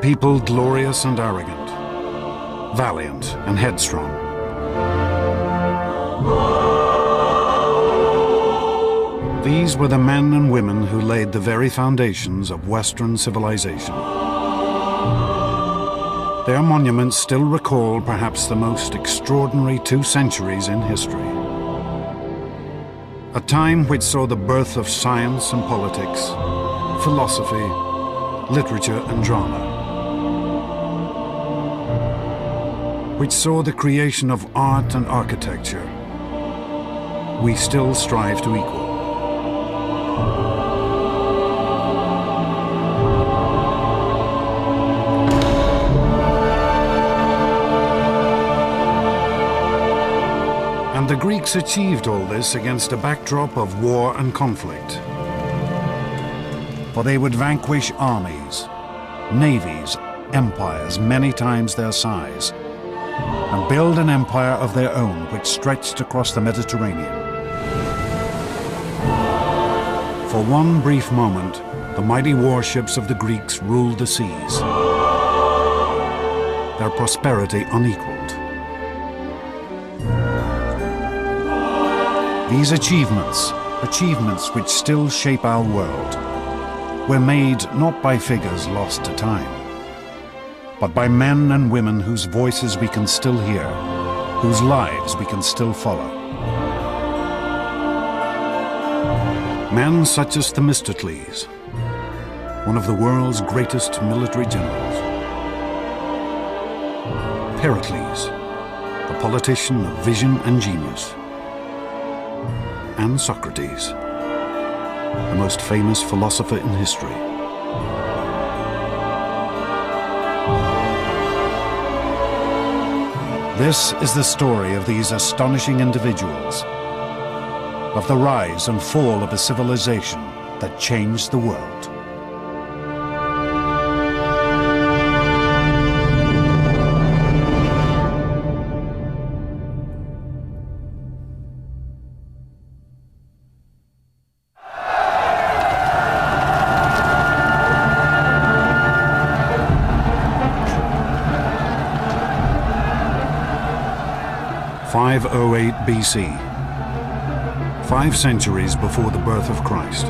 people glorious and arrogant, valiant and headstrong. These were the men and women who laid the very foundations of Western civilization. Their monuments still recall perhaps the most extraordinary 2 centuries in history. A time which saw the birth of science and politics, philosophy, literature and drama. Which saw the creation of art and architecture we still strive to equal. And the Greeks achieved all this against a backdrop of war and conflict. For they would vanquish armies, navies, empires many times their size, and build an empire of their own which stretched across the Mediterranean. For one brief moment, the mighty warships of the Greeks ruled the seas, their prosperity unequaled. These achievements which still shape our world, were made not by figures lost to time, but by men and women whose voices we can still hear, whose lives we can still follow. Men such as Themistocles, one of the world's greatest military generals. Pericles, the politician of vision and genius. And Socrates, the most famous philosopher in history. This is the story of these astonishing individuals, of the rise and fall of a civilization that changed the world. BC, 5 centuries before the birth of Christ.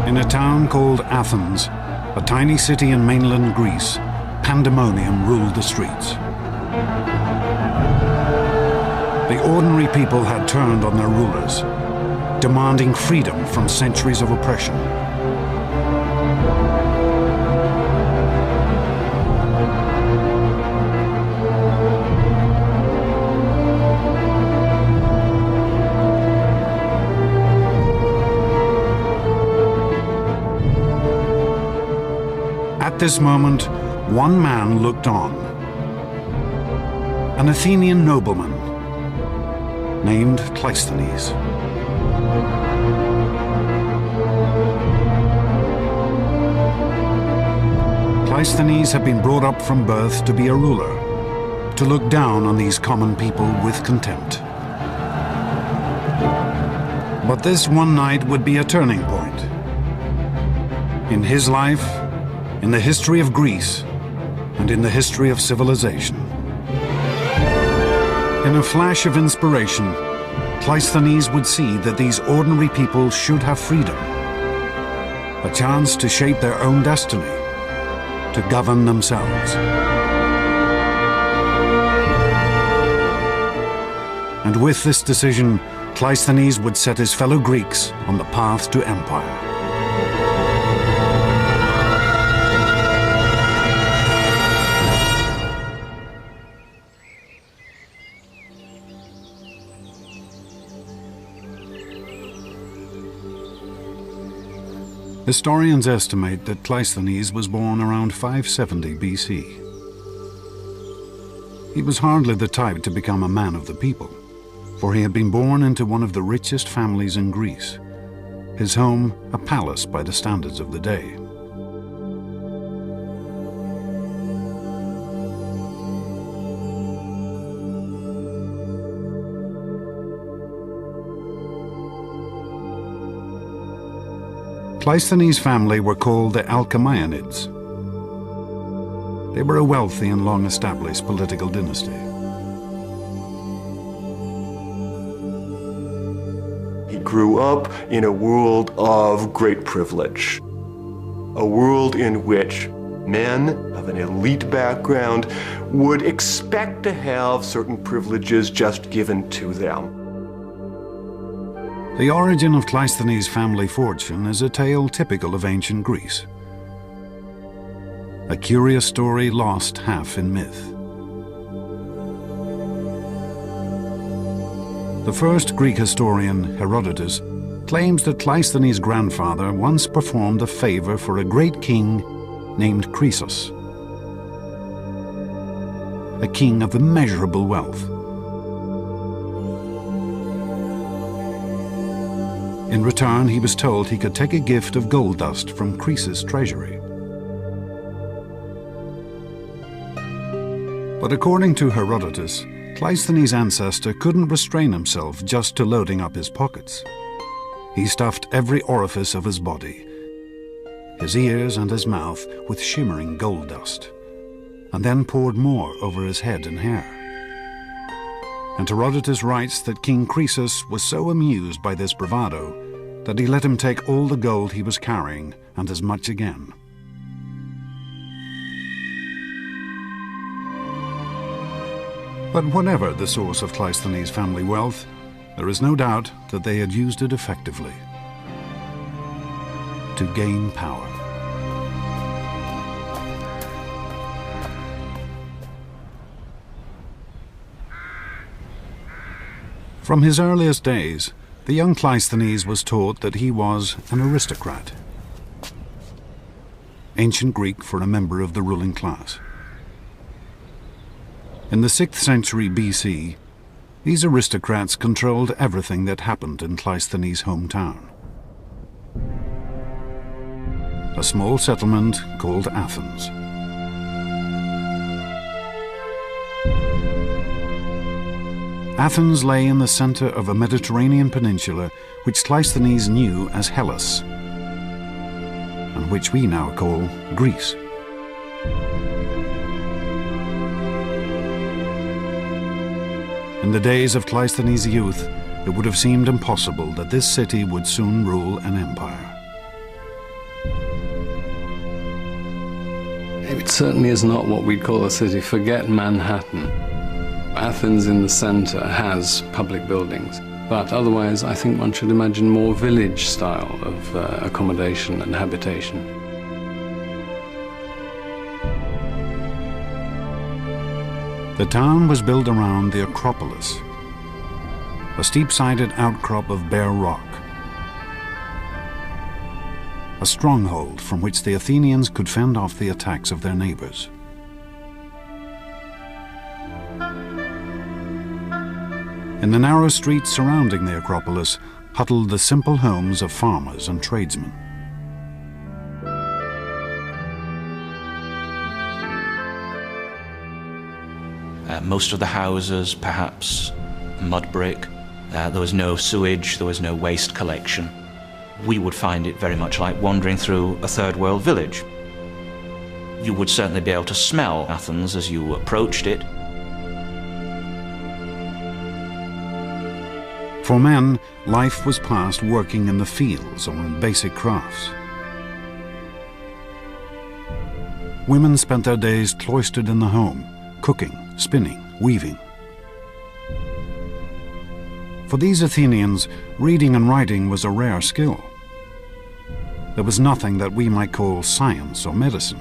In a town called Athens, a tiny city in mainland Greece, pandemonium ruled the streets. The ordinary people had turned on their rulers, demanding freedom from centuries of oppression. At this moment, one man looked on. An Athenian nobleman named Cleisthenes. Cleisthenes had been brought up from birth to be a ruler, to look down on these common people with contempt. But this one night would be a turning point in his life, in the history of Greece, and in the history of civilization. In a flash of inspiration, Cleisthenes would see that these ordinary people should have freedom, a chance to shape their own destiny, to govern themselves. And with this decision, Cleisthenes would set his fellow Greeks on the path to empire. Historians estimate that Cleisthenes was born around 570 BC. He was hardly the type to become a man of the people, for he had been born into one of the richest families in Greece, his home a palace by the standards of the day. Cleisthenes' family were called the Alcmaeonids. They were a wealthy and long-established political dynasty. He grew up in a world of great privilege, a world in which men of an elite background would expect to have certain privileges just given to them. The origin of Cleisthenes' family fortune is a tale typical of ancient Greece. A curious story lost half in myth. The first Greek historian, Herodotus, claims that Cleisthenes' grandfather once performed a favor for a great king named Croesus, a king of immeasurable wealth. In return, he was told he could take a gift of gold dust from Croesus' treasury. But according to Herodotus, Cleisthenes' ancestor couldn't restrain himself just to loading up his pockets. He stuffed every orifice of his body, his ears and his mouth, with shimmering gold dust, and then poured more over his head and hair. And Herodotus writes that King Croesus was so amused by this bravado that he let him take all the gold he was carrying and as much again. But whatever the source of Cleisthenes' family wealth, there is no doubt that they had used it effectively to gain power. From his earliest days, the young Cleisthenes was taught that he was an aristocrat, ancient Greek for a member of the ruling class. In the 6th century BC, these aristocrats controlled everything that happened in Cleisthenes' hometown, a small settlement called Athens. Athens lay in the center of a Mediterranean peninsula which Cleisthenes knew as Hellás, and which we now call Greece. In the days of Cleisthenes' youth, it would have seemed impossible that this city would soon rule an empire. It certainly is not what we'd call a city. Forget Manhattan. Athens in the center has public buildings, but otherwise I think one should imagine more village style of accommodation and habitation. The town was built around the Acropolis, a steep-sided outcrop of bare rock, a stronghold from which the Athenians could fend off the attacks of their neighbors. In the narrow streets surrounding the Acropolis huddled the simple homes of farmers and tradesmen. Most of the houses, perhaps mud brick. There was no sewage, there was no waste collection. We would find it very much like wandering through a third world village. You would certainly be able to smell Athens as you approached it. For men, life was passed working in the fields or in basic crafts. Women spent their days cloistered in the home, cooking, spinning, weaving. For these Athenians, reading and writing was a rare skill. There was nothing that we might call science or medicine.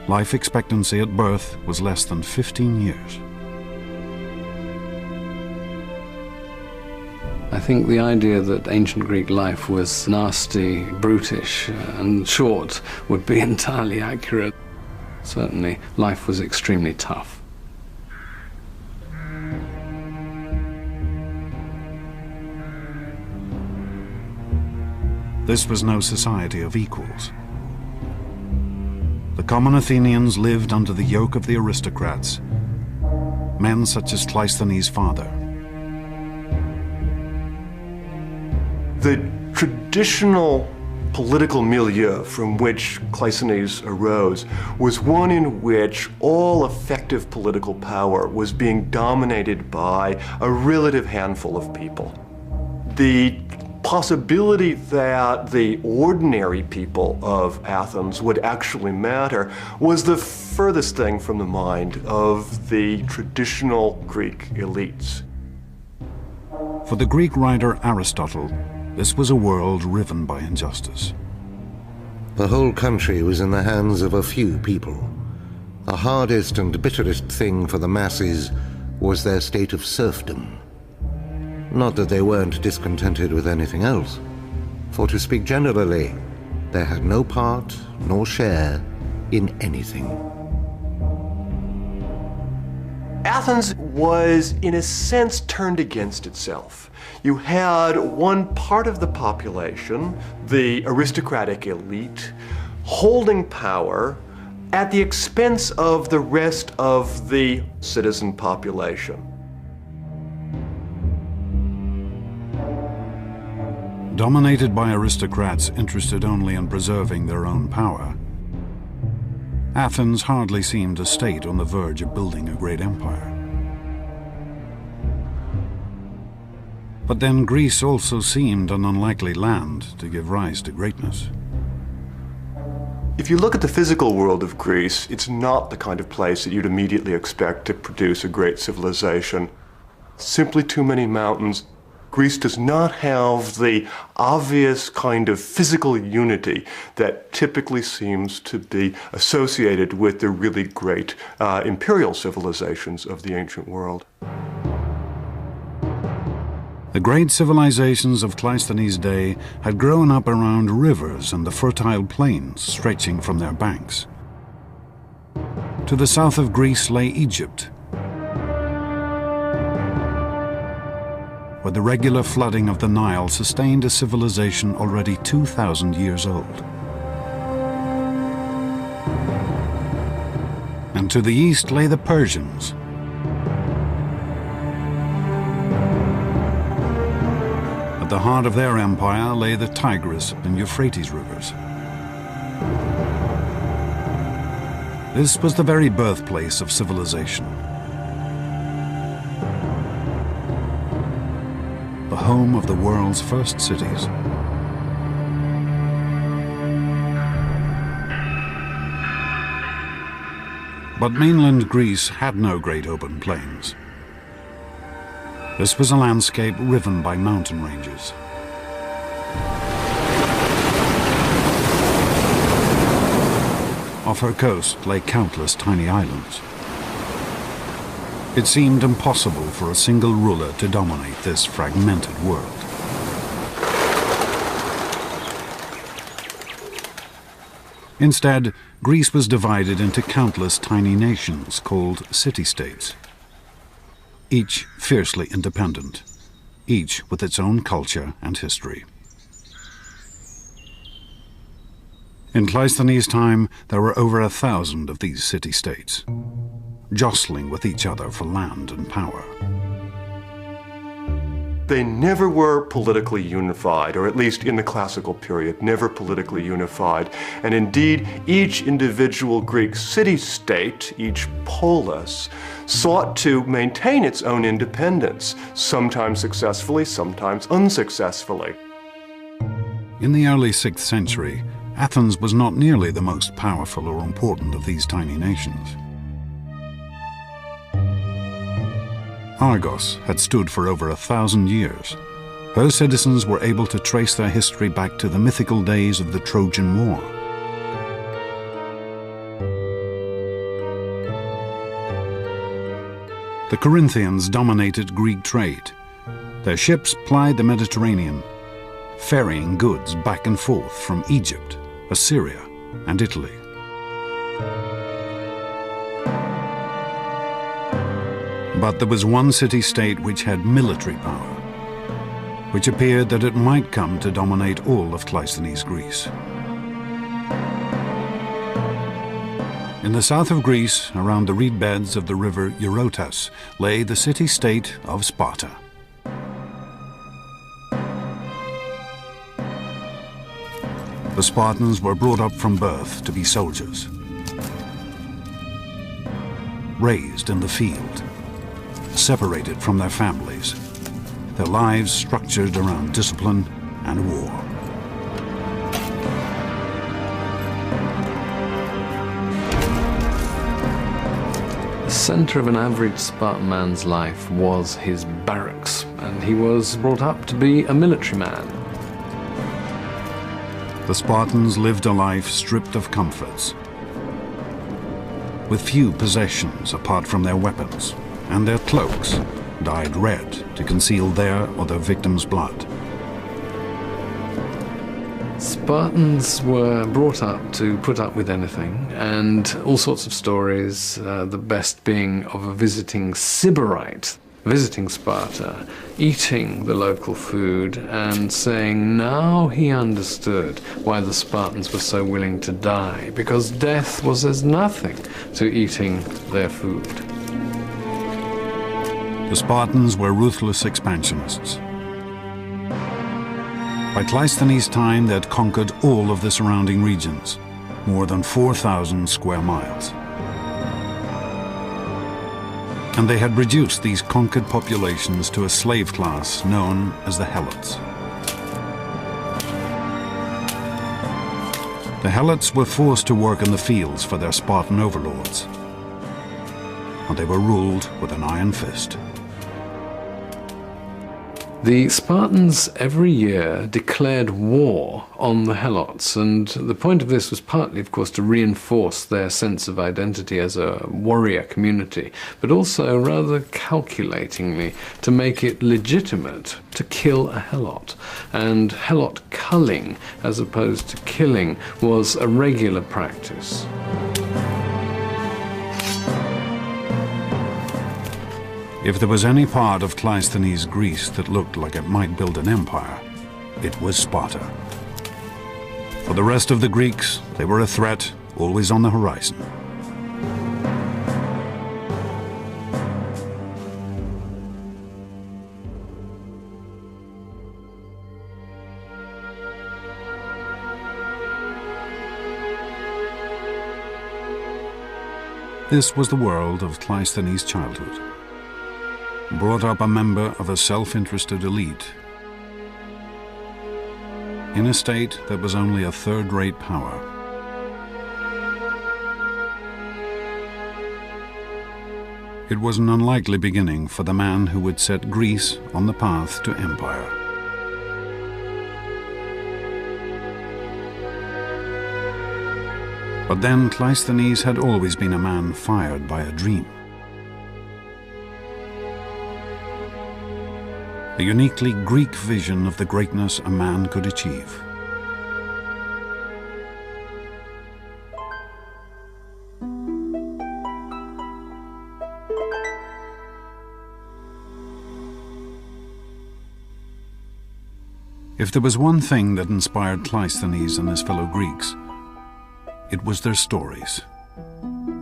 Life expectancy at birth was less than 15 years. I think the idea that ancient Greek life was nasty, brutish, and short would be entirely accurate. Certainly, life was extremely tough. This was no society of equals. The common Athenians lived under the yoke of the aristocrats, men such as Cleisthenes' father. The tradition traditional political milieu from which Cleisthenes arose was one in which all effective political power was being dominated by a relative handful of people. The possibility that the ordinary people of Athens would actually matter was the furthest thing from the mind of the traditional Greek elites. For the Greek writer Aristotle, this was a world riven by injustice. The whole country was in the hands of a few people. The hardest and bitterest thing for the masses was their state of serfdom. Not that they weren't discontented with anything else, for to speak generally, they had no part nor share in anything. Athens was, in a sense, turned against itself. You had one part of the population, the aristocratic elite, holding power at the expense of the rest of the citizen population. Dominated by aristocrats interested only in preserving their own power, Athens hardly seemed a state on the verge of building a great empire. But then Greece also seemed an unlikely land to give rise to greatness. If you look at the physical world of Greece, it's not the kind of place that you'd immediately expect to produce a great civilization. Simply too many mountains. Greece does not have the obvious kind of physical unity that typically seems to be associated with the really great imperial civilizations of the ancient world. The great civilizations of Cleisthenes' day had grown up around rivers and the fertile plains stretching from their banks. To the south of Greece lay Egypt, where the regular flooding of the Nile sustained a civilization already 2,000 years old. And to the east lay the Persians, at the heart of their empire lay the Tigris and Euphrates rivers. This was the very birthplace of civilization, the home of the world's first cities. But mainland Greece had no great open plains. This was a landscape riven by mountain ranges. Off her coast lay countless tiny islands. It seemed impossible for a single ruler to dominate this fragmented world. Instead, Greece was divided into countless tiny nations called city-states, each fiercely independent, each with its own culture and history. In Cleisthenes' time, there were over 1,000 of these city-states, jostling with each other for land and power. They never were politically unified, or at least in the classical period, never politically unified. And indeed, each individual Greek city-state, each polis, sought to maintain its own independence, sometimes successfully, sometimes unsuccessfully. In the early 6th century, Athens was not nearly the most powerful or important of these tiny nations. Argos had stood for over 1,000 years. Her citizens were able to trace their history back to the mythical days of the Trojan War. The Corinthians dominated Greek trade. Their ships plied the Mediterranean, ferrying goods back and forth from Egypt, Assyria, and Italy. But there was one city-state which had military power, which appeared that it might come to dominate all of Cleisthenes' Greece. In the south of Greece, around the reed beds of the river Eurotas, lay the city-state of Sparta. The Spartans were brought up from birth to be soldiers, raised in the field, separated from their families, their lives structured around discipline and war. The center of an average Spartan man's life was his barracks, and he was brought up to be a military man. The Spartans lived a life stripped of comforts, with few possessions apart from their weapons, and their cloaks dyed red to conceal their or their victims' blood. Spartans were brought up to put up with anything, and all sorts of stories, the best being of a visiting Sybarite, visiting Sparta, eating the local food and saying now he understood why the Spartans were so willing to die, because death was as nothing to eating their food. The Spartans were ruthless expansionists. By Cleisthenes' time, they had conquered all of the surrounding regions, more than 4,000 square miles. And they had reduced these conquered populations to a slave class known as the Helots. The Helots were forced to work in the fields for their Spartan overlords, and they were ruled with an iron fist. The Spartans every year declared war on the Helots, and the point of this was partly, of course, to reinforce their sense of identity as a warrior community, but also, rather calculatingly, to make it legitimate to kill a Helot. And Helot culling, as opposed to killing, was a regular practice. If there was any part of Cleisthenes' Greece that looked like it might build an empire, it was Sparta. For the rest of the Greeks, they were a threat, always on the horizon. This was the world of Cleisthenes' childhood. Brought up a member of a self-interested elite in a state that was only a third-rate power. It was an unlikely beginning for the man who would set Greece on the path to empire. But then Cleisthenes had always been a man fired by a dream. A uniquely Greek vision of the greatness a man could achieve. If there was one thing that inspired Cleisthenes and his fellow Greeks, it was their stories,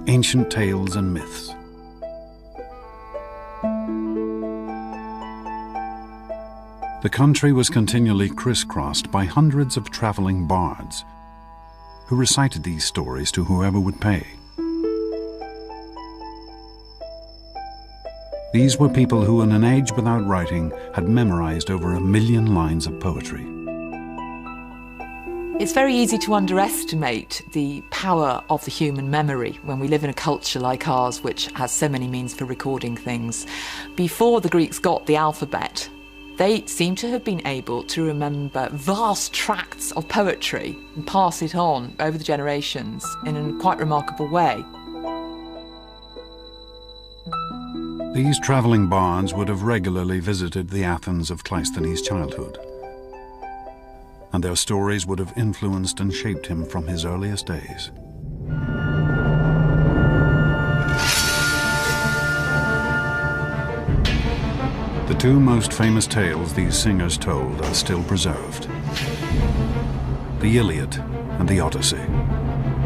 ancient tales and myths. The country was continually crisscrossed by hundreds of traveling bards who recited these stories to whoever would pay. These were people who, in an age without writing, had memorized over 1 million lines of poetry. It's very easy to underestimate the power of the human memory when we live in a culture like ours, which has so many means for recording things. Before the Greeks got the alphabet, they seem to have been able to remember vast tracts of poetry and pass it on over the generations in a quite remarkable way. These traveling bards would have regularly visited the Athens of Cleisthenes' childhood, and their stories would have influenced and shaped him from his earliest days. The two most famous tales these singers told are still preserved: the Iliad and the Odyssey,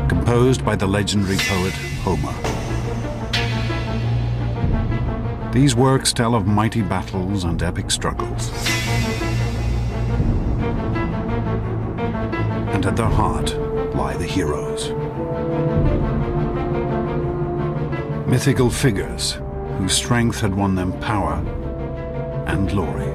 composed by the legendary poet Homer. These works tell of mighty battles and epic struggles, and and at their heart lie the heroes. Mythical figures whose strength had won them power and glory.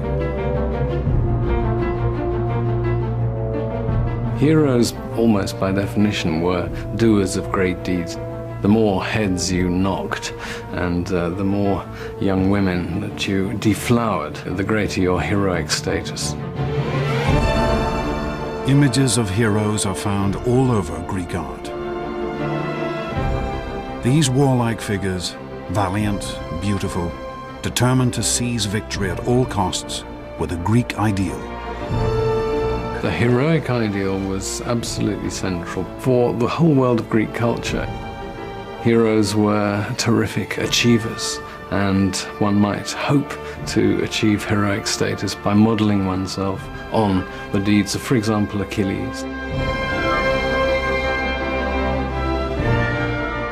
Heroes, almost by definition, were doers of great deeds. The more heads you knocked and the more young women that you deflowered, the greater your heroic status. Images of heroes are found all over Greek art. These warlike figures, valiant, beautiful, determined to seize victory at all costs, were the Greek ideal. The heroic ideal was absolutely central for the whole world of Greek culture. Heroes were terrific achievers, and one might hope to achieve heroic status by modeling oneself on the deeds of, for example, Achilles.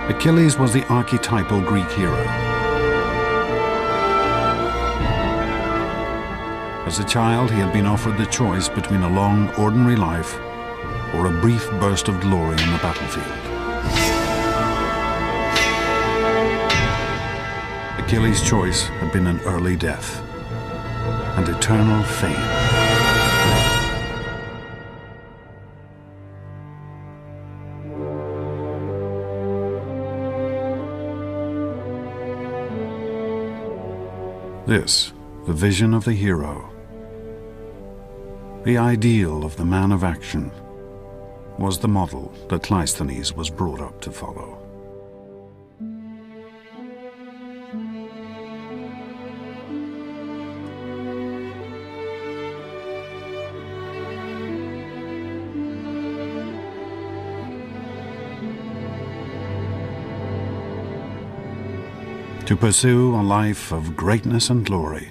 Achilles was the archetypal Greek hero. As a child, he had been offered the choice between a long, ordinary life or a brief burst of glory in the battlefield. Achilles' choice had been an early death and eternal fame. This, the vision of the hero, the ideal of the man of action, was the model that Cleisthenes was brought up to follow. To pursue a life of greatness and glory,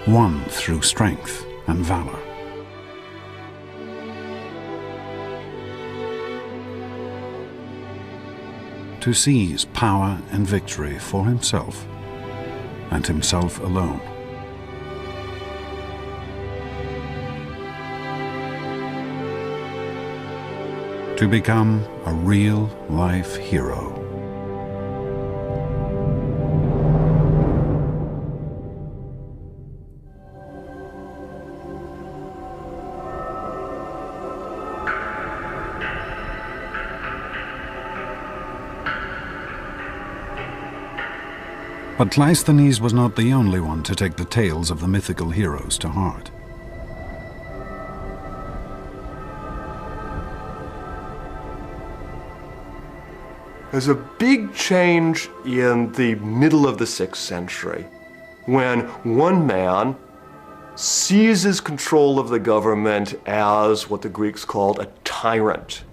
won through strength and valor. To seize power and victory for himself and himself alone. To become a real-life hero. But Cleisthenes was not the only one to take the tales of the mythical heroes to heart. There's a big change in the middle of the 6th century when one man seizes control of the government as what the Greeks called a tyrant.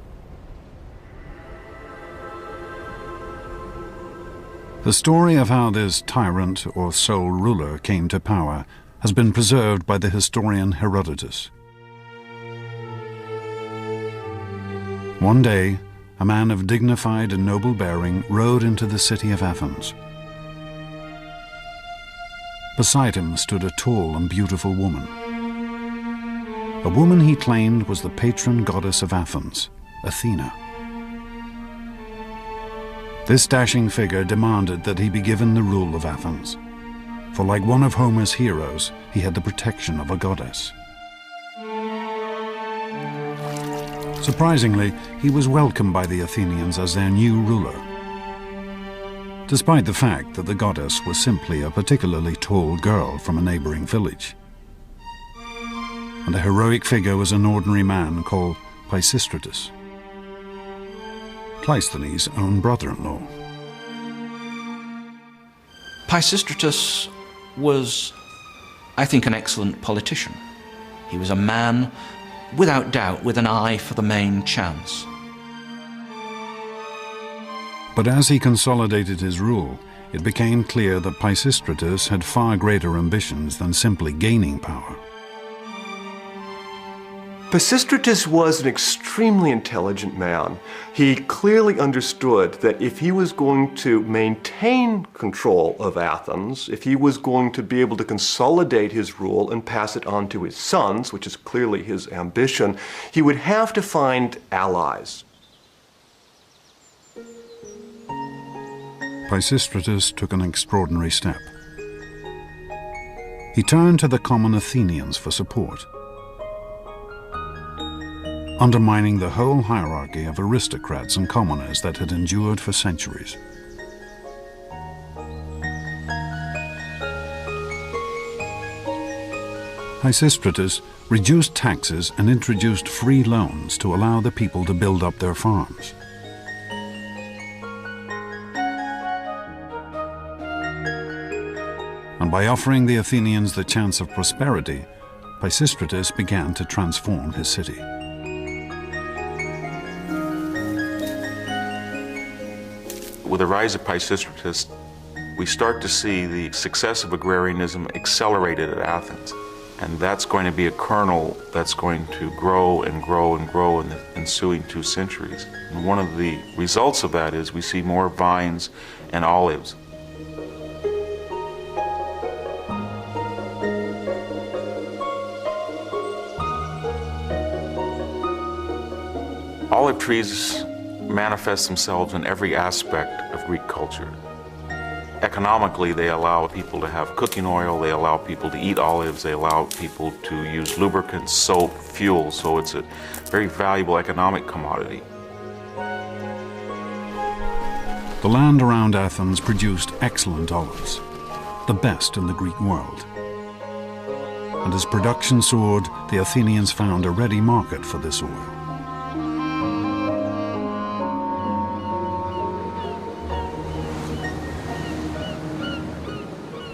The story of how this tyrant or sole ruler came to power has been preserved by the historian Herodotus. One day, a man of dignified and noble bearing rode into the city of Athens. Beside him stood a tall and beautiful woman. A woman he claimed was the patron goddess of Athens, Athena. This dashing figure demanded that he be given the rule of Athens, for like one of Homer's heroes, he had the protection of a goddess. Surprisingly, he was welcomed by the Athenians as their new ruler, despite the fact that the goddess was simply a particularly tall girl from a neighboring village. And the heroic figure was an ordinary man called Pisistratus, Cleisthenes' own brother-in-law. Pisistratus was, I think, an excellent politician. He was a man, without doubt, with an eye for the main chance. But as he consolidated his rule, it became clear that Pisistratus had far greater ambitions than simply gaining power. Pisistratus was an extremely intelligent man. He clearly understood that if he was going to maintain control of Athens, if he was going to be able to consolidate his rule and pass it on to his sons, which is clearly his ambition, he would have to find allies. Pisistratus took an extraordinary step. He turned to the common Athenians for support, undermining the whole hierarchy of aristocrats and commoners that had endured for centuries. Pisistratus reduced taxes and introduced free loans to allow the people to build up their farms. And by offering the Athenians the chance of prosperity, Pisistratus began to transform his city. With the rise of Pisistratus, we start to see the success of agrarianism accelerated at Athens. And that's going to be a kernel that's going to grow and grow and grow in the ensuing 2 centuries. And one of the results of that is we see more vines and olives. Olive trees manifest themselves in every aspect of Greek culture. Economically, they allow people to have cooking oil, they allow people to eat olives, they allow people to use lubricants, soap, fuel, so it's a very valuable economic commodity. The land around Athens produced excellent olives, the best in the Greek world. And as production soared, the Athenians found a ready market for this oil.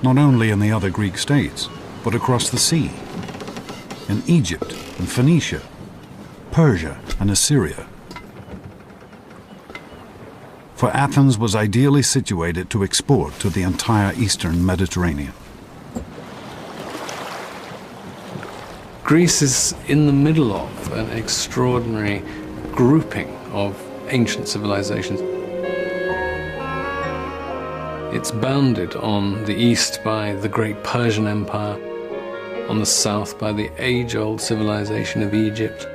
Not only in the other Greek states, but across the sea, in Egypt and Phoenicia, Persia and Assyria. For Athens was ideally situated to export to the entire eastern Mediterranean. Greece is in the middle of an extraordinary grouping of ancient civilizations. It's bounded on the east by the great Persian Empire, on the south by the age-old civilization of Egypt,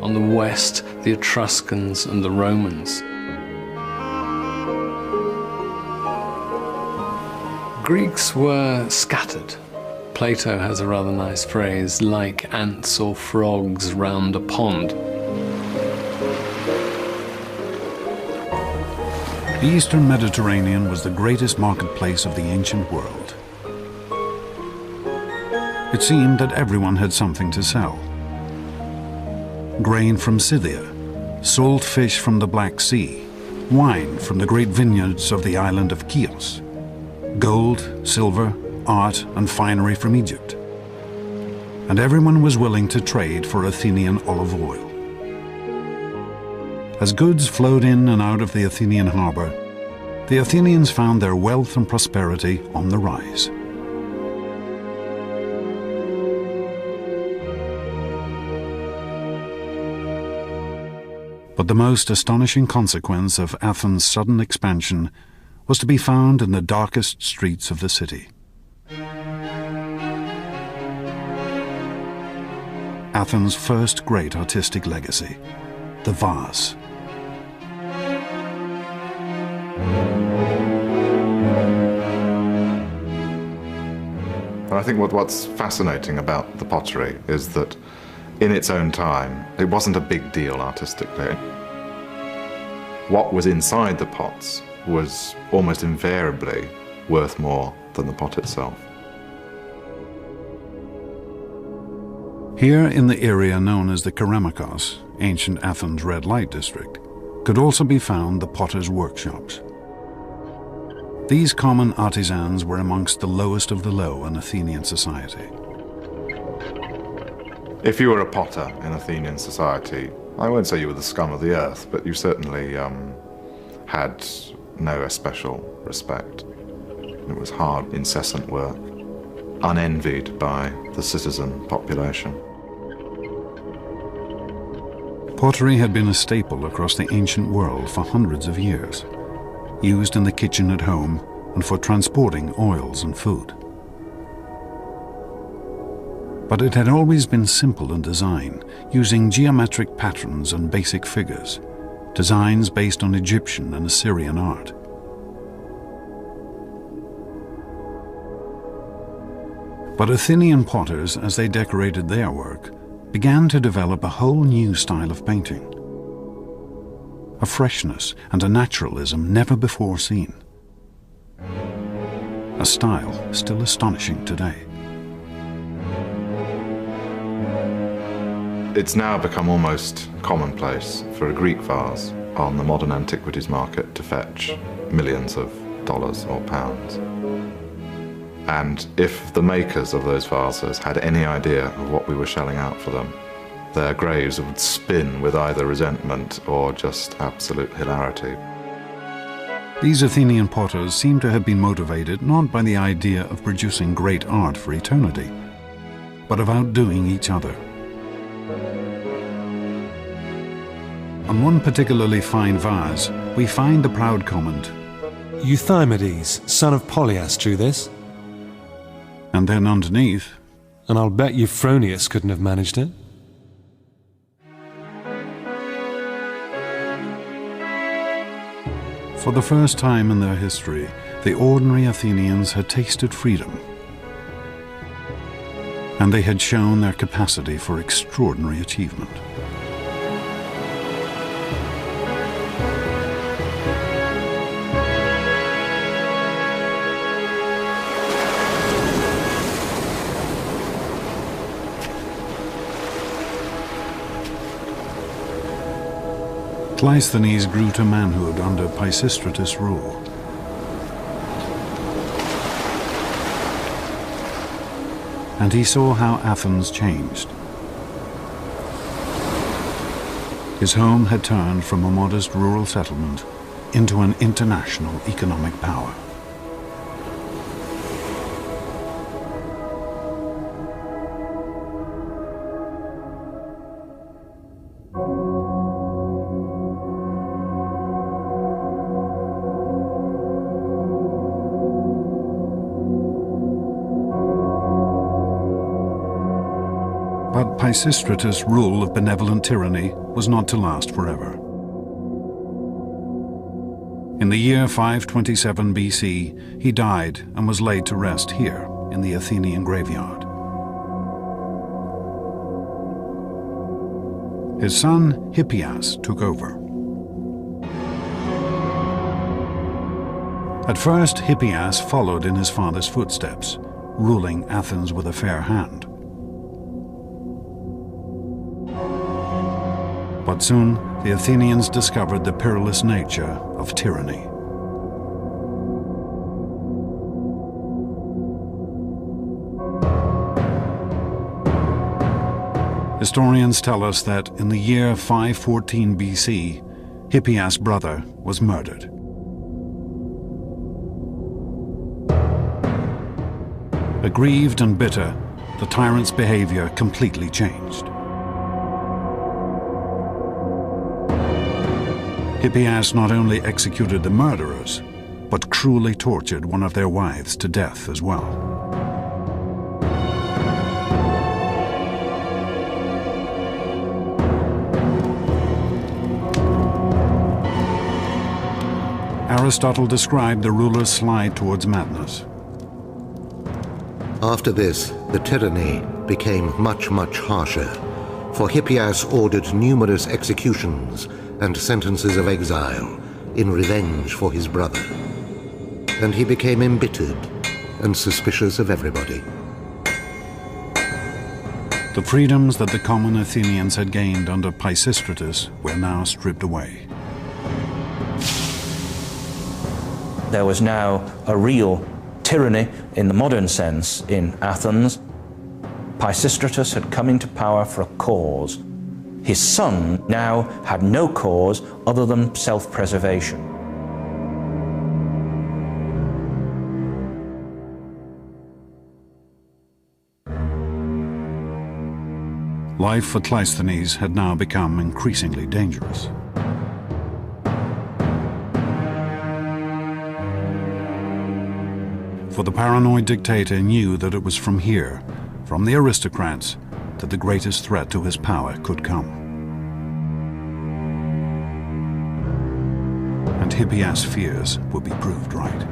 on the west the Etruscans and the Romans. Greeks were scattered. Plato has a rather nice phrase, like ants or frogs round a pond. The eastern Mediterranean was the greatest marketplace of the ancient world. It seemed that everyone had something to sell. Grain from Scythia, salt fish from the Black Sea, wine from the great vineyards of the island of Chios, gold, silver, art and finery from Egypt. And everyone was willing to trade for Athenian olive oil. As goods flowed in and out of the Athenian harbor, the Athenians found their wealth and prosperity on the rise. But the most astonishing consequence of Athens' sudden expansion was to be found in the darkest streets of the city. Athens' first great artistic legacy, the vase. And I think what's fascinating about the pottery is that in its own time, it wasn't a big deal artistically. What was inside the pots was almost invariably worth more than the pot itself. Here in the area known as the Keramikos, ancient Athens' red light district, could also be found the potters' workshops. These common artisans were amongst the lowest of the low in Athenian society. If you were a potter in Athenian society, I won't say you were the scum of the earth, but you certainly had no especial respect. It was hard, incessant work, unenvied by the citizen population. Pottery had been a staple across the ancient world for hundreds of years, used in the kitchen at home and for transporting oils and food. But it had always been simple in design, using geometric patterns and basic figures, designs based on Egyptian and Assyrian art. But Athenian potters, as they decorated their work, began to develop a whole new style of painting. A freshness and a naturalism never before seen. A style still astonishing today. It's now become almost commonplace for a Greek vase on the modern antiquities market to fetch millions of dollars or pounds. And if the makers of those vases had any idea of what we were shelling out for them, their graves would spin with either resentment or just absolute hilarity. These Athenian potters seem to have been motivated not by the idea of producing great art for eternity, but of outdoing each other. On one particularly fine vase, we find the proud comment, "Euthymides, son of Polias, drew this." And then underneath, "And I'll bet Euphronius couldn't have managed it." For the first time in their history, the ordinary Athenians had tasted freedom. And they had shown their capacity for extraordinary achievement. Cleisthenes grew to manhood under Pisistratus' rule. And he saw how Athens changed. His home had turned from a modest rural settlement into an international economic power. But Pisistratus' rule of benevolent tyranny was not to last forever. In the year 527 BC, he died and was laid to rest here in the Athenian graveyard. His son Hippias took over. At first, Hippias followed in his father's footsteps, ruling Athens with a fair hand. But soon, the Athenians discovered the perilous nature of tyranny. Historians tell us that in the year 514 BC, Hippias' brother was murdered. Aggrieved and bitter, the tyrant's behavior completely changed. Hippias not only executed the murderers, but cruelly tortured one of their wives to death as well. Aristotle described the ruler's slide towards madness. After this, the tyranny became much harsher, for Hippias ordered numerous executions and sentences of exile in revenge for his brother. And he became embittered and suspicious of everybody. The freedoms that the common Athenians had gained under Pisistratus were now stripped away. There was now a real tyranny in the modern sense in Athens. Pisistratus had come into power for a cause. His son now had no cause other than self-preservation. Life for Cleisthenes had now become increasingly dangerous. For the paranoid dictator knew that it was from here, from the aristocrats, that the greatest threat to his power could come. And Hippias' fears would be proved right.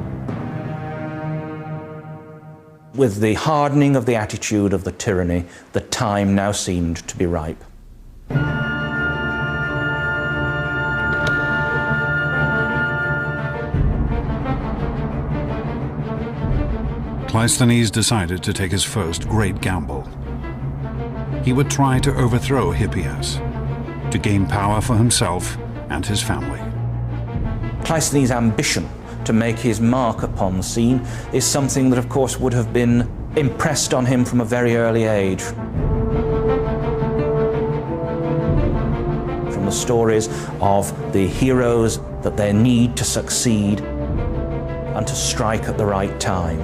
With the hardening of the attitude of the tyranny, the time now seemed to be ripe. Cleisthenes decided to take his first great gamble. He would try to overthrow Hippias, to gain power for himself and his family. Cleisthenes' ambition to make his mark upon the scene is something that, of course, would have been impressed on him from a very early age. From the stories of the heroes, that their need to succeed and to strike at the right time.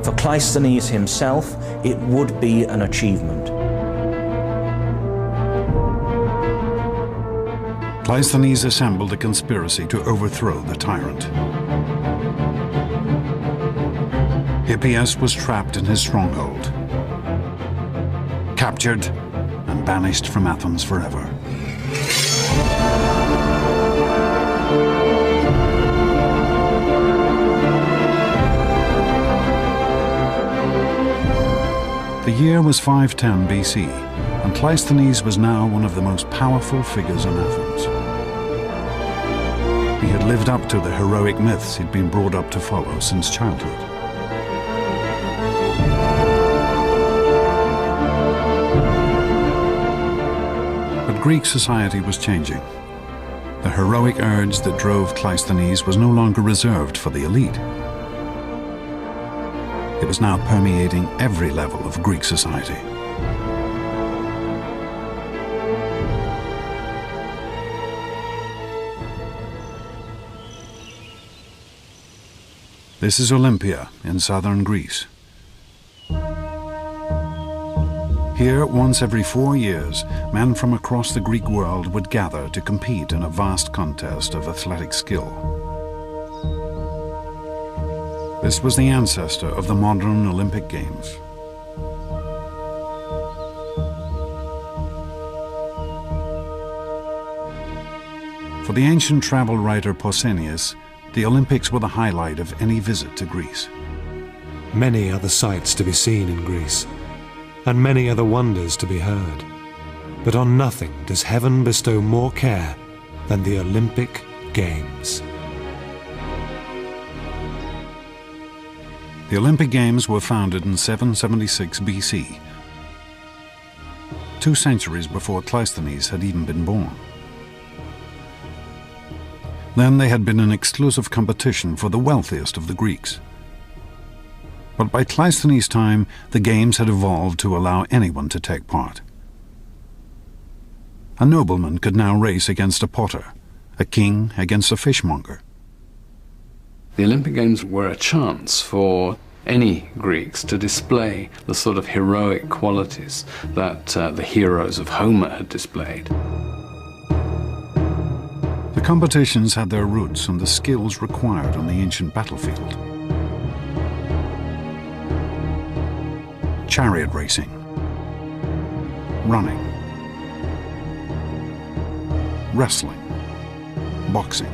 For Cleisthenes himself, it would be an achievement. Cleisthenes assembled a conspiracy to overthrow the tyrant. Hippias was trapped in his stronghold, captured and banished from Athens forever. The year was 510 BC, and Cleisthenes was now one of the most powerful figures in Athens. He had lived up to the heroic myths he'd been brought up to follow since childhood. But Greek society was changing. The heroic urge that drove Cleisthenes was no longer reserved for the elite. It was now permeating every level of Greek society. This is Olympia in southern Greece. Here, once every 4 years, men from across the Greek world would gather to compete in a vast contest of athletic skill. This was the ancestor of the modern Olympic Games. For the ancient travel writer Pausanias, the Olympics were the highlight of any visit to Greece. Many are the sights to be seen in Greece, and many are the wonders to be heard. But on nothing does heaven bestow more care than the Olympic Games. The Olympic Games were founded in 776 BC, 2 centuries before Cleisthenes had even been born. Then they had been an exclusive competition for the wealthiest of the Greeks. But by Cleisthenes' time, the Games had evolved to allow anyone to take part. A nobleman could now race against a potter, a king against a fishmonger. The Olympic Games were a chance for any Greeks to display the sort of heroic qualities that the heroes of Homer had displayed. The competitions had their roots in the skills required on the ancient battlefield. Chariot racing, running, wrestling, boxing.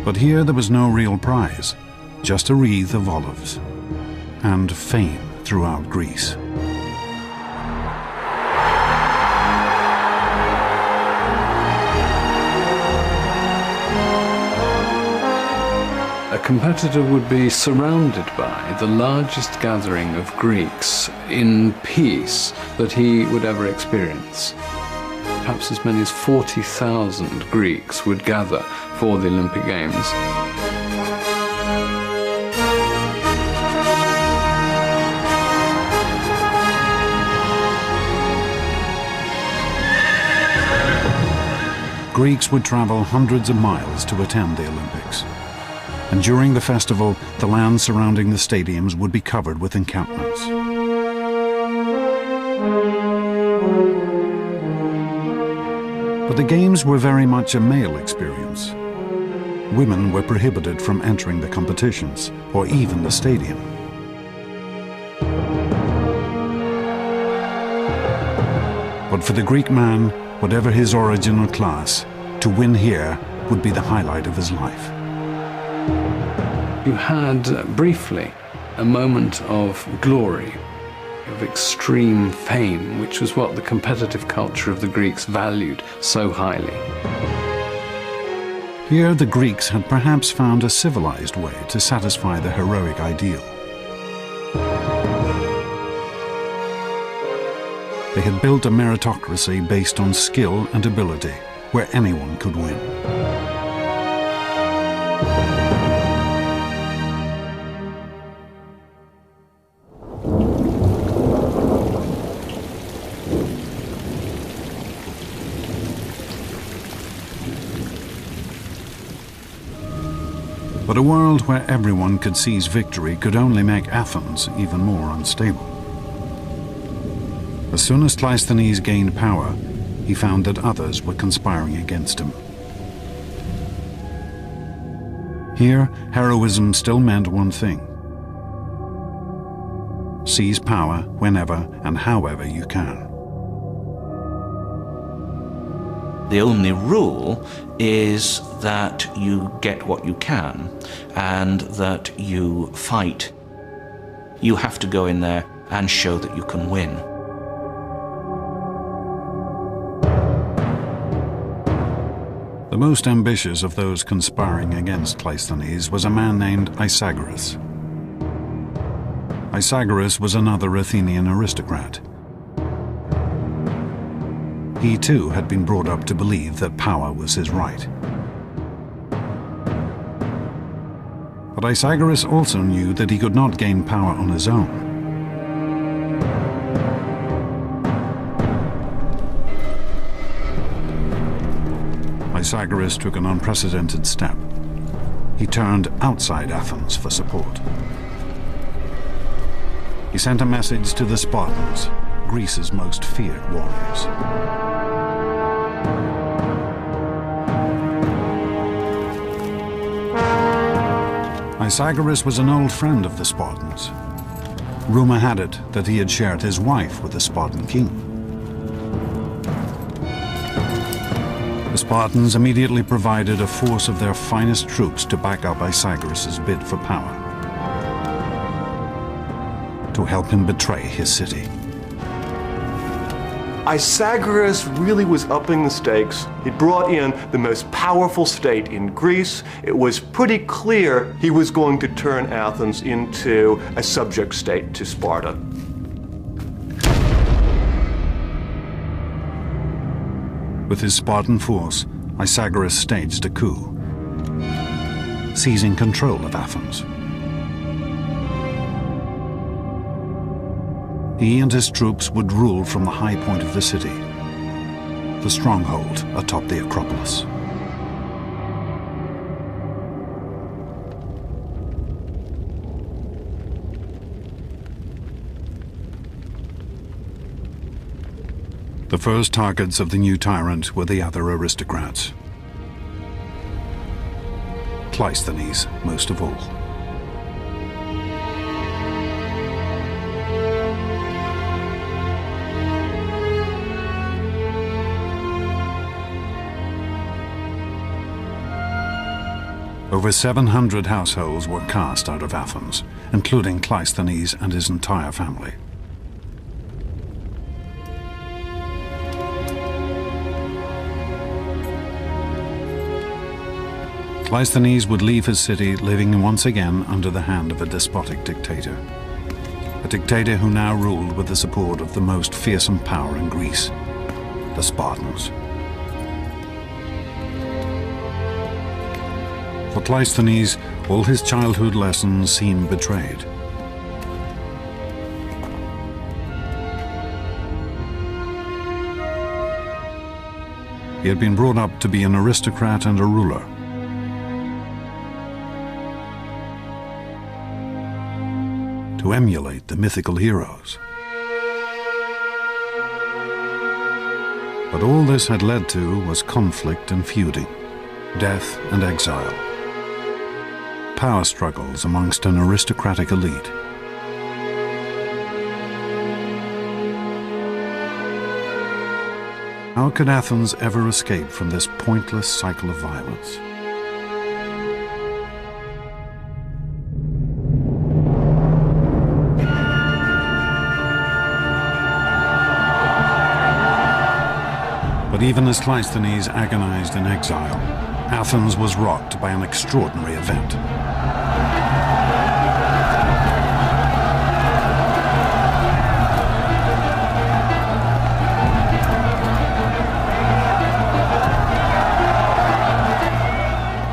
But here there was no real prize, just a wreath of olives and fame throughout Greece. A competitor would be surrounded by the largest gathering of Greeks in peace that he would ever experience. Perhaps as many as 40,000 Greeks would gather for the Olympic Games. Greeks would travel hundreds of miles to attend the Olympics. And during the festival, the land surrounding the stadiums would be covered with encampments. But the games were very much a male experience. Women were prohibited from entering the competitions, or even the stadium. But for the Greek man, whatever his origin or class, to win here would be the highlight of his life. You had, briefly, a moment of glory, of extreme fame, which was what the competitive culture of the Greeks valued so highly. Here the Greeks had perhaps found a civilized way to satisfy the heroic ideal. They had built a meritocracy based on skill and ability, where anyone could win. But a world where everyone could seize victory could only make Athens even more unstable. As soon as Cleisthenes gained power, he found that others were conspiring against him. Here, heroism still meant one thing: seize power whenever and however you can. The only rule is that you get what you can and that you fight. You have to go in there and show that you can win. The most ambitious of those conspiring against Cleisthenes was a man named Isagoras. Isagoras was another Athenian aristocrat. He too had been brought up to believe that power was his right. But Isagoras also knew that he could not gain power on his own. Isagoras took an unprecedented step. He turned outside Athens for support. He sent a message to the Spartans, Greece's most feared warriors. Isagoras was an old friend of the Spartans. Rumor had it that he had shared his wife with the Spartan king. The Spartans immediately provided a force of their finest troops to back up Isagoras' bid for power, to help him betray his city. Isagoras really was upping the stakes. He brought in the most powerful state in Greece. It was pretty clear he was going to turn Athens into a subject state to Sparta. With his Spartan force, Isagoras staged a coup, seizing control of Athens. He and his troops would rule from the high point of the city, the stronghold atop the Acropolis. The first targets of the new tyrant were the other aristocrats. Cleisthenes most of all. Over 700 households were cast out of Athens, including Cleisthenes and his entire family. Cleisthenes would leave his city living once again under the hand of a despotic dictator. A dictator who now ruled with the support of the most fearsome power in Greece, the Spartans. For Cleisthenes, all his childhood lessons seemed betrayed. He had been brought up to be an aristocrat and a ruler. To emulate the mythical heroes. But all this had led to was conflict and feuding, death and exile, power struggles amongst an aristocratic elite. How could Athens ever escape from this pointless cycle of violence? But even as Cleisthenes agonized in exile, Athens was rocked by an extraordinary event.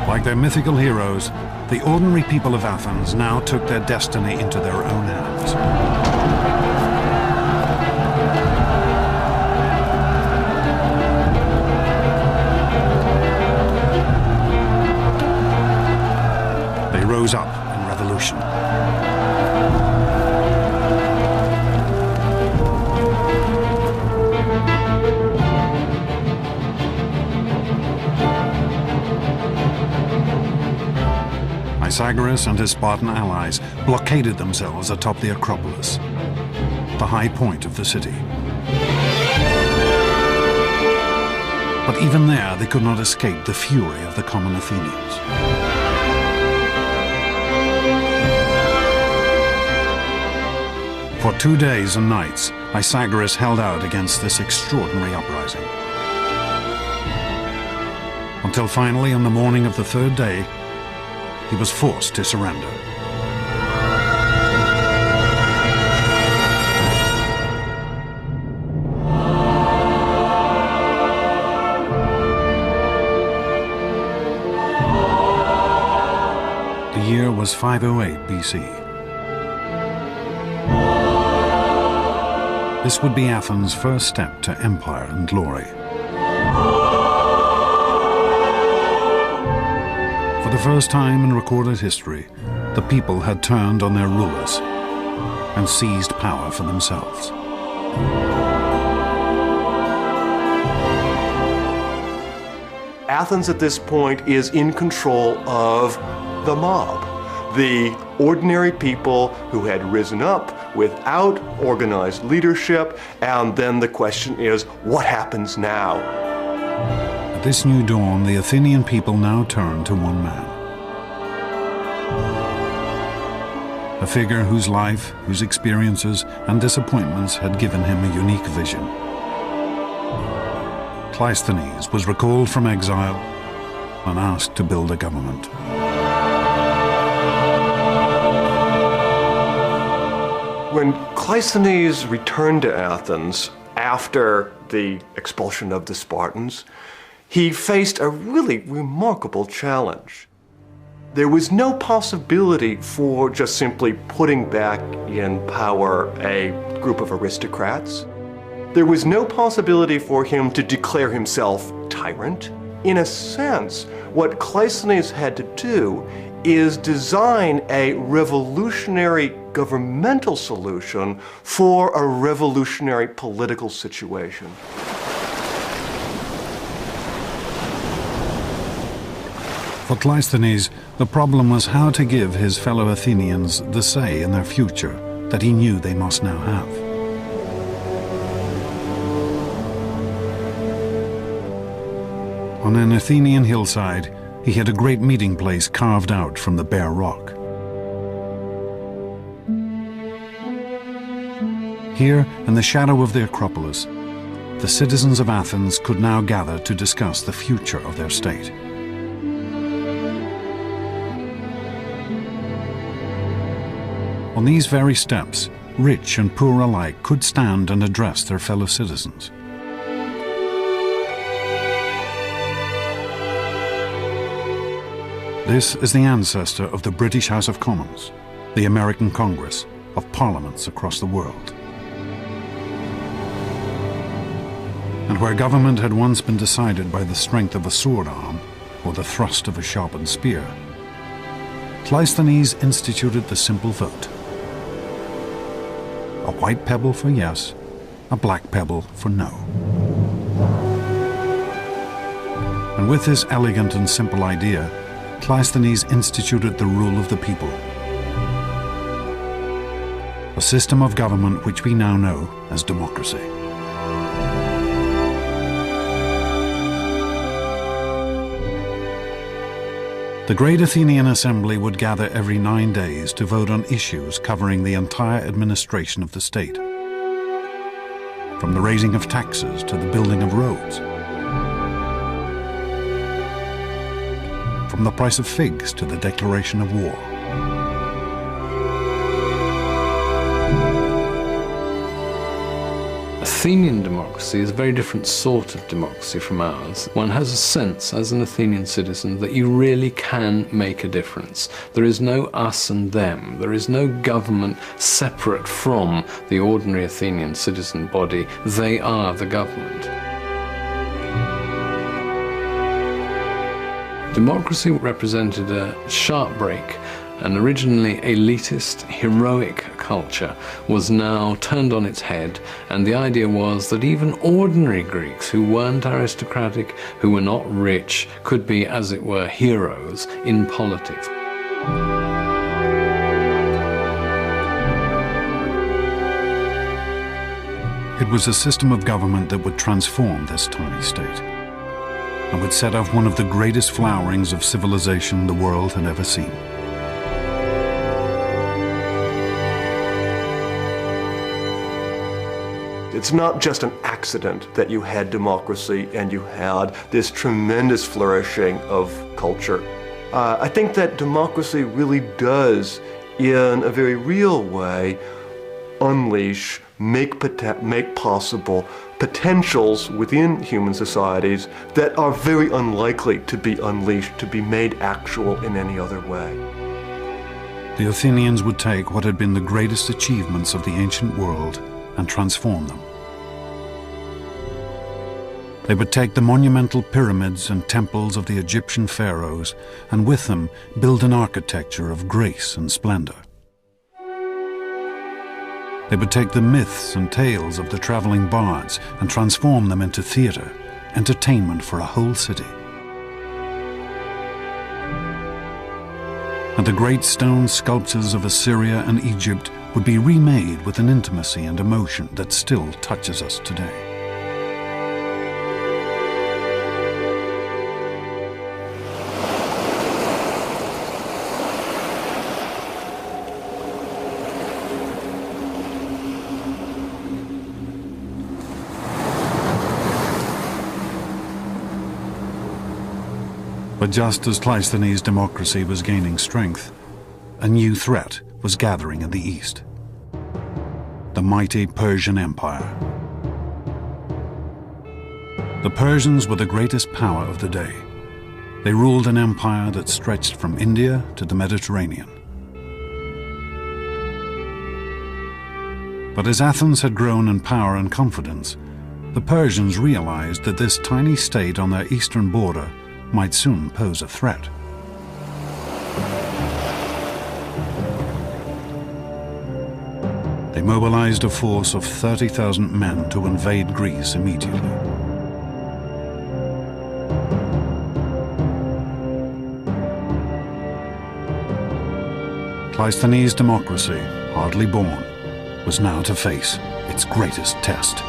Like their mythical heroes, the ordinary people of Athens now took their destiny into their own hands. They rose up in revolution. Pythagoras and his Spartan allies blockaded themselves atop the Acropolis, the high point of the city. But even there, they could not escape the fury of the common Athenians. For 2 days and nights, Pythagoras held out against this extraordinary uprising. Until finally, on the morning of the third day, he was forced to surrender. The year was 508 BC. This would be Athens' first step to empire and glory. For the first time in recorded history, the people had turned on their rulers and seized power for themselves. Athens at this point is in control of the mob, the ordinary people who had risen up without organized leadership, and then the question is, what happens now? At this new dawn, the Athenian people now turned to one man. A figure whose life, whose experiences and disappointments had given him a unique vision. Cleisthenes was recalled from exile and asked to build a government. When Cleisthenes returned to Athens after the expulsion of the Spartans, he faced a really remarkable challenge. There was no possibility for just simply putting back in power a group of aristocrats. There was no possibility for him to declare himself tyrant. In a sense, what Cleisthenes had to do is design a revolutionary governmental solution for a revolutionary political situation. For Cleisthenes, the problem was how to give his fellow Athenians the say in their future that he knew they must now have. On an Athenian hillside, he had a great meeting place carved out from the bare rock. Here, in the shadow of the Acropolis, the citizens of Athens could now gather to discuss the future of their state. On these very steps, rich and poor alike could stand and address their fellow citizens. This is the ancestor of the British House of Commons, the American Congress, of parliaments across the world. And where government had once been decided by the strength of a sword arm or the thrust of a sharpened spear, Cleisthenes instituted the simple vote. A white pebble for yes, a black pebble for no. And with this elegant and simple idea, Cleisthenes instituted the rule of the people. A system of government which we now know as democracy. The Great Athenian Assembly would gather every 9 days to vote on issues covering the entire administration of the state, from the raising of taxes to the building of roads, from the price of figs to the declaration of war. Athenian democracy is a very different sort of democracy from ours. One has a sense, as an Athenian citizen, that you really can make a difference. There is no us and them. There is no government separate from the ordinary Athenian citizen body. They are the government. Democracy represented a sharp break. An originally elitist, heroic culture was now turned on its head, and the idea was that even ordinary Greeks who weren't aristocratic, who were not rich, could be, as it were, heroes in politics. It was a system of government that would transform this tiny state, and would set off one of the greatest flowerings of civilization the world had ever seen. It's not just an accident that you had democracy and you had this tremendous flourishing of culture. I think that democracy really does, in a very real way, unleash, make possible potentials within human societies that are very unlikely to be unleashed, to be made actual in any other way. The Athenians would take what had been the greatest achievements of the ancient world and transform them. They would take the monumental pyramids and temples of the Egyptian pharaohs and with them build an architecture of grace and splendor. They would take the myths and tales of the traveling bards and transform them into theater, entertainment for a whole city. And the great stone sculptures of Assyria and Egypt would be remade with an intimacy and emotion that still touches us today. But just as Cleisthenes' democracy was gaining strength, a new threat was gathering in the east. The mighty Persian Empire. The Persians were the greatest power of the day. They ruled an empire that stretched from India to the Mediterranean. But as Athens had grown in power and confidence, the Persians realized that this tiny state on their eastern border might soon pose a threat. They mobilized a force of 30,000 men to invade Greece immediately. Cleisthenes' democracy, hardly born, was now to face its greatest test.